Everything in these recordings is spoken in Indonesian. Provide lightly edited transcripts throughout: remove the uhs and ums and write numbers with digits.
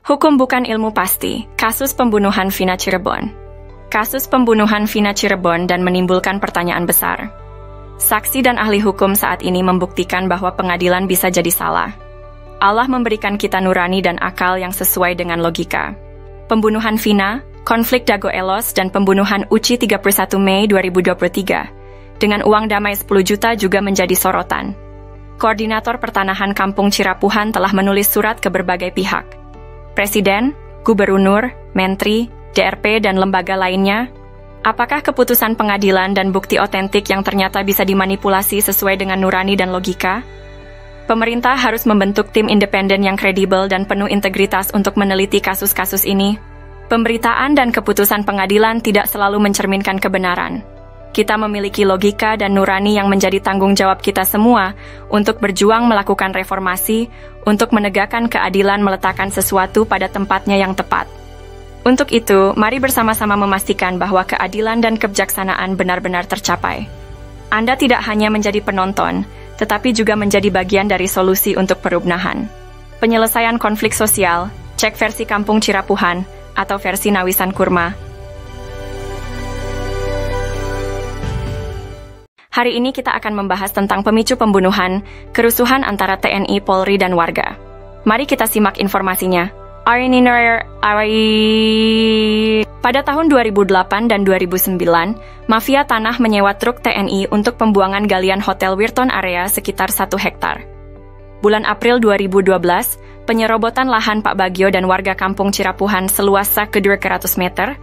Hukum bukan ilmu pasti. Kasus pembunuhan Vina Cirebon. Kasus pembunuhan Vina Cirebon dan menimbulkan pertanyaan besar. Saksi dan ahli hukum saat ini membuktikan bahwa pengadilan bisa jadi salah. Allah memberikan kita nurani dan akal yang sesuai dengan logika. Pembunuhan Vina, konflik Dago Elos, dan pembunuhan Uci 31 Mei 2023 dengan uang damai 10 juta juga menjadi sorotan. Koordinator Pertanahan Kampung Cirapuhan telah menulis surat ke berbagai pihak. Presiden, Gubernur, Menteri, DRP, dan lembaga lainnya. Apakah keputusan pengadilan dan bukti otentik yang ternyata bisa dimanipulasi sesuai dengan nurani dan logika? Pemerintah harus membentuk tim independen yang kredibel dan penuh integritas untuk meneliti kasus-kasus ini. Pemberitaan dan keputusan pengadilan tidak selalu mencerminkan kebenaran. Kita memiliki logika dan nurani yang menjadi tanggung jawab kita semua untuk berjuang melakukan reformasi, untuk menegakkan keadilan, meletakkan sesuatu pada tempatnya yang tepat. Untuk itu, mari bersama-sama memastikan bahwa keadilan dan kebijaksanaan benar-benar tercapai. Anda tidak hanya menjadi penonton, tetapi juga menjadi bagian dari solusi untuk perubahan. Penyelesaian konflik sosial, cek versi Kampung Cirapuhan, atau versi Nawisan Kurma. Hari ini kita akan membahas tentang pemicu pembunuhan, kerusuhan antara TNI, Polri, dan warga. Mari kita simak informasinya. Pada tahun 2008 dan 2009, mafia tanah menyewa truk TNI untuk pembuangan galian Hotel Wirton area sekitar 1 hektar. Bulan April 2012, penyerobotan lahan Pak Bagio dan warga Kampung Cirapuhan seluas 200 meter.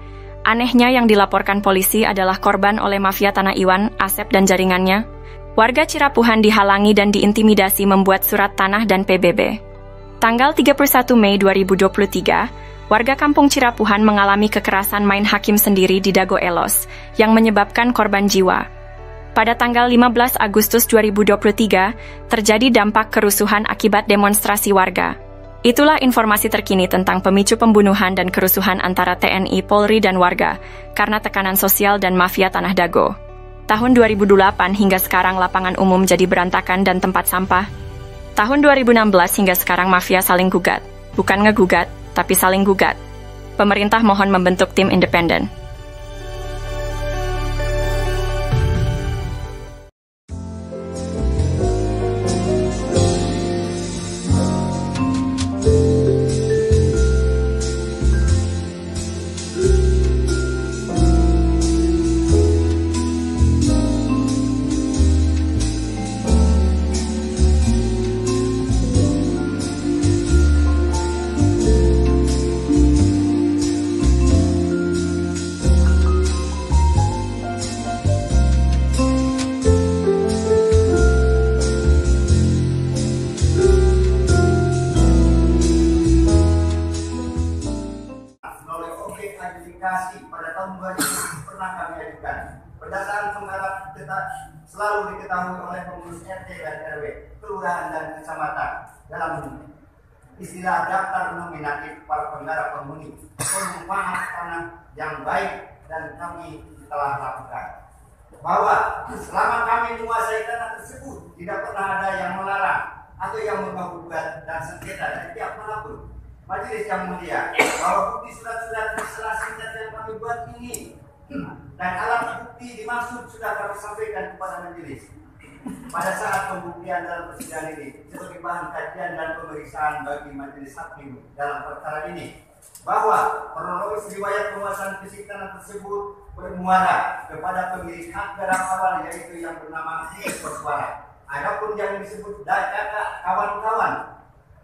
Anehnya yang dilaporkan polisi adalah korban oleh mafia tanah Iwan, Asep, dan jaringannya. Warga Cirapuhan dihalangi dan diintimidasi membuat surat tanah dan PBB. Tanggal 31 Mei 2023, warga Kampung Cirapuhan mengalami kekerasan main hakim sendiri di Dago Elos, yang menyebabkan korban jiwa. Pada tanggal 15 Agustus 2023, terjadi dampak kerusuhan akibat demonstrasi warga. Itulah informasi terkini tentang pemicu pembunuhan dan kerusuhan antara TNI, Polri, dan warga karena tekanan sosial dan mafia tanah Dago. Tahun 2008 hingga sekarang lapangan umum jadi berantakan dan tempat sampah. Tahun 2016 hingga sekarang mafia saling gugat. Bukan ngegugat, tapi saling gugat. Pemerintah mohon membentuk tim independen. Pada tahun 2000 pernah kami ajukan. Berdasarkan penggarap selalu diketahui oleh pengurus RT dan RW, kelurahan dan kecamatan dalam istilah daftar nominatif para penggarap penghuni perumahan tanah yang baik, dan kami telah lakukan bahwa selama kami menguasai tanah tersebut tidak pernah ada yang melarang atau yang menggugat dan sengketa dari pihak manapun. Majelis yang mulia, bahwa bukti surat-surat terserah singkat yang kami buat ini dan alat bukti dimaksud sudah kami sampaikan kepada majelis pada saat pembuktian dalam persidangan ini sebagai bahan kajian dan pemeriksaan bagi majelis hakim dalam perkara ini, bahwa kronologis riwayat penguasaan fisik tanah tersebut bermuara kepada pemilik hak garap awal, yaitu yang bernama Koswara. Adapun yang disebut kakak kawan-kawan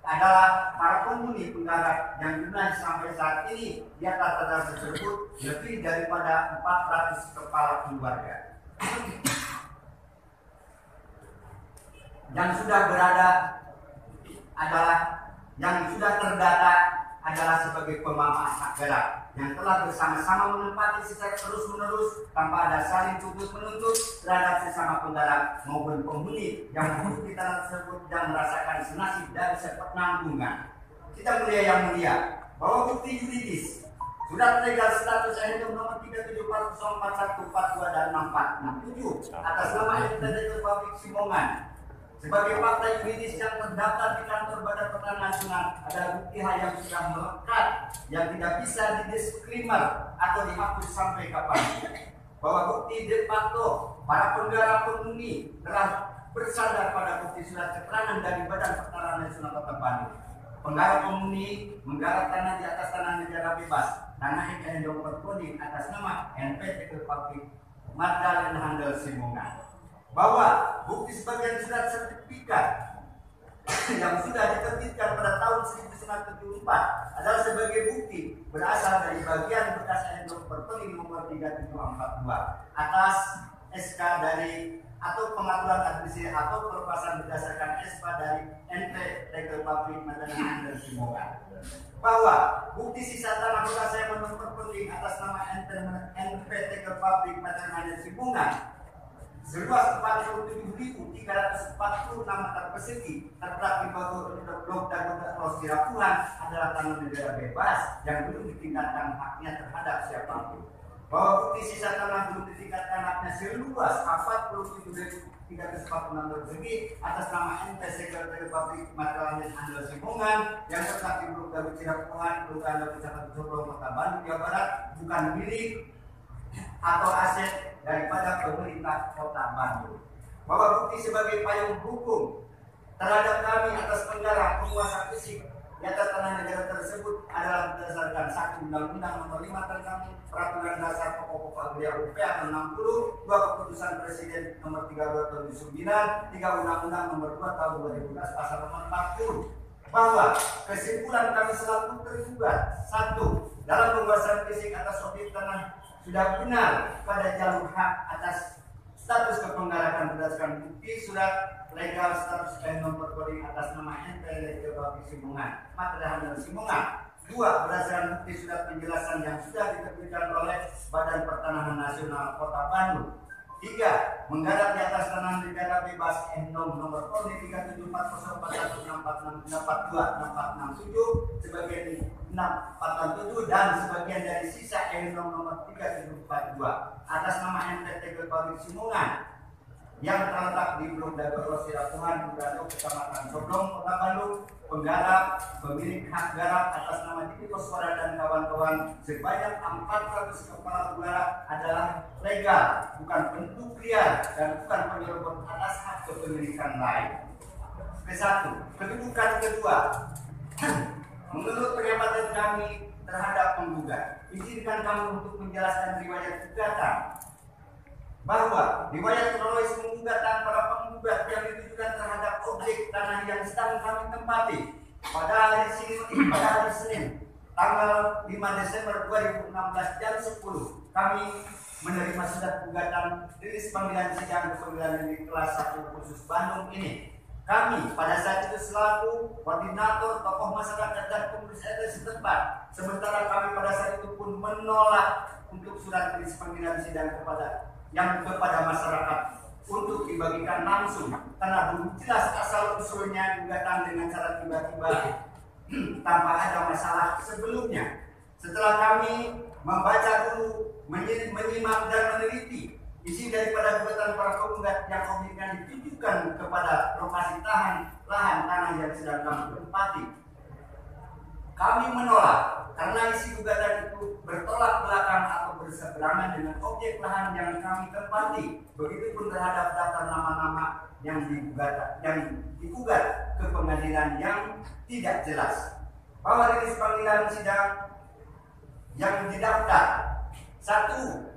adalah para penghuni penggarap yang jumlahnya sampai saat ini di atas tanah tersebut lebih daripada 400 kepala keluarga yang sudah berada adalah yang sudah terdata adalah sebagai pemamah hak garap yang telah bersama-sama menempati secara terus-menerus tanpa ada saling tuntut-menuntut terhadap sesama penggarap maupun penghuni yang mengikuti tanah tersebut dan merasakan senasib dari sepenanggungan. Kita mulia yang mulia, bahwa bukti yuridis surat legal status NU nomor 37404142 dan 6467 atas nama Entitas Publik Simongan sebagai fakta yuridis yang terdaftar di kantor Badan Pertanahan Nasional adalah bukti hal yang sudah melekat yang tidak bisa didiskrimer atau dihapus sampai kapan. Bahwa bukti de facto para penggarap penghuni telah bersandar pada bukti surat keterangan dari Badan Pertanahan Nasional Kota Bandung. Penggarap penghuni menggarap tanah di atas tanah negara bebas, tanah yang berponding atas nama NPT Republik Magdalena Handel Simungan. Bahwa bukti sebagian surat sertifikat yang sudah diterbitkan pada tahun 1974 adalah sebagai bukti berasal dari bagian bekas endok berpeling nomor 3742 atas SK dari atau pengaturan administrasi atau pelepasan berdasarkan SK dari NPT Republik Magdalena Handel Simungan. Bahwa bukti sisa tanah bekas yang nomor berpeling atas nama NPT Republik Magdalena Handel Simungan seluas 47.346 meter persegi terdapat di bawah blok dan Los Sirapuhan adalah tanah negara bebas yang belum ditingkatkan haknya terhadap siapapun. Bahwa bukti sisa tanah belum ditingkatkan haknya seluas 47.346 meter persegi atas nama NPT Republik Magdalena Handel Simungan yang terdapat di blok Dago Sirapuhan, Kelurahan Dago Kecamatan Sobrong, Kota Bandung, Jawa Barat bukan milik atau aset daripada pemerintah Kota Bandung. Bahwa bukti sebagai payung hukum terhadap kami atas penggarap penguasa fisik di atas tanah negara tersebut adalah berdasarkan 1 Undang-Undang Nomor 5 tentang Peraturan Dasar Pokok-Pokok Agraria UP atau 60, 2 Keputusan Presiden Nomor 32 tahun 2009, 3 Undang-Undang Nomor 2 tahun 2012 Pasal Nomor 40. Bahwa kesimpulan kami selaku tergugat, 1. Dalam penguasaan fisik atas objek tanah sudah benar pada jalur hak atas status kepenggarakan berdasarkan bukti surat legal status nomor coding atas nama NPT Republik Simungan Magdalena Handel Simungan. 2. Berdasarkan bukti surat penjelasan yang sudah diterbitkan oleh Badan Pertanahan Nasional Kota Bandung. 3. Menggarap di atas tanah negara bebas nomor coding 374041646426467 sebagian 647 dan sebagian dari sisa nomor 3742 atas nama NPT Republik Simungan yang terletak di Blok Dago Los Sirapuhan, Kelurahan Kecamatan Sobrong, Kota Bandung. Penggarap pemilik hak garap atas nama Didi Koswara dan kawan-kawan sebanyak 400 kepala keluarga adalah legal, bukan bentuk liar dan bukan penyerobot atas hak kepemilikan lain. Ke-1. Kedudukan kedua. Menurut pengamatan kami terhadap penggugat, izinkan kami untuk menjelaskan riwayat gugatan. Bahwa riwayat kronologis penggugatan para penggugat yang ditujukan terhadap objek tanah yang sedang kami tempati pada hari Senin tanggal 5 Desember 2016 jam 10 kami menerima surat gugatan rilis panggilan sidang pengadilan negeri kelas 1 khusus Bandung ini. Kami pada saat itu selaku koordinator tokoh masyarakat dan pengurus RT setempat, sementara kami pada saat itu pun menolak untuk surat rilis panggilan sidang kepada masyarakat untuk dibagikan langsung karena belum jelas asal usulnya gugatan dengan cara tiba-tiba tanpa ada masalah sebelumnya. Setelah kami membaca dulu, menyimak dan meneliti isi daripada gugatan para penggugat yang objeknya ditujukan kepada lokasi lahan tanah yang sedang kami tempati, kami menolak karena isi gugatan itu bertolak belakang atau berseberangan dengan objek lahan yang kami tempati. Begitupun terhadap daftar nama-nama yang digugat ke pengadilan yang tidak jelas. Bahwa rilis panggilan sidang yang didaftar, 1.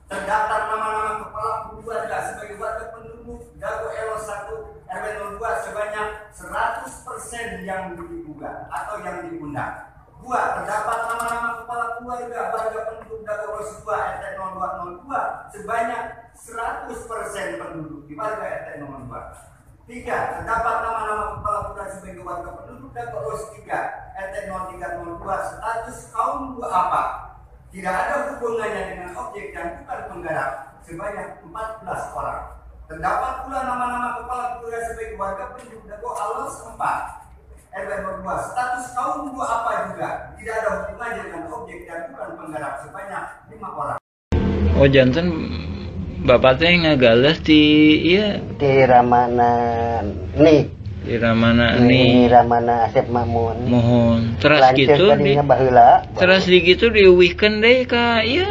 Terdaftar nama-nama kepala keluarga sebagai warga penduduk Dago Elos 1 RW 02 sebanyak 100% yang digugat atau yang diundang. 2. Terdapat nama-nama kepala keluarga warga penduduk Dago Elos 2 RT 0202 sebanyak 100% penduduk di warga RT 02. 3. Terdapat nama-nama kepala keluarga sebagai warga penduduk Dago Elos 3 RT 0302 status kaum duafa. Tidak ada hubungannya dengan objek yang bukan penggarap sebanyak 14 orang. Terdapat pula nama-nama kepala keluarga sebagai warga penduduk Dago Elos 4 RW 02 status kaum duafa juga tidak ada hubungannya dengan objek yang bukan penggarap sebanyak 5 orang. Oh Johnson bapaknya ngegales di iya di Ramana nih Di Ramana Ini nih. Ramana Asep Mamun. Mohon. Terus Lanceuk gitu tadinya baheula. terus di gitu diuwihkeun deui ka ieu.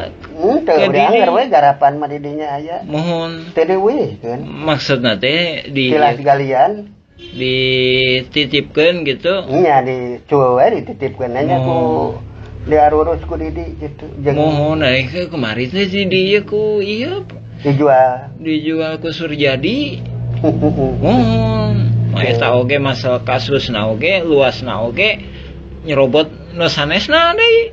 Teu Ke udah didi. anger we garapan mah di dinya aya. Mohon. Teu dieuwihkeun. Maksudna teh Tilas galian. dititipkeun gitu. Nya dicuel we dititipkeun nya ku diarurus ku Didi gitu. Mohon kemarin teh di dieu ku ieu dijual ku Surjadi. Mohon. Eta oge masalah kasusna oge luasna oge nyerobot nu sanesna deui.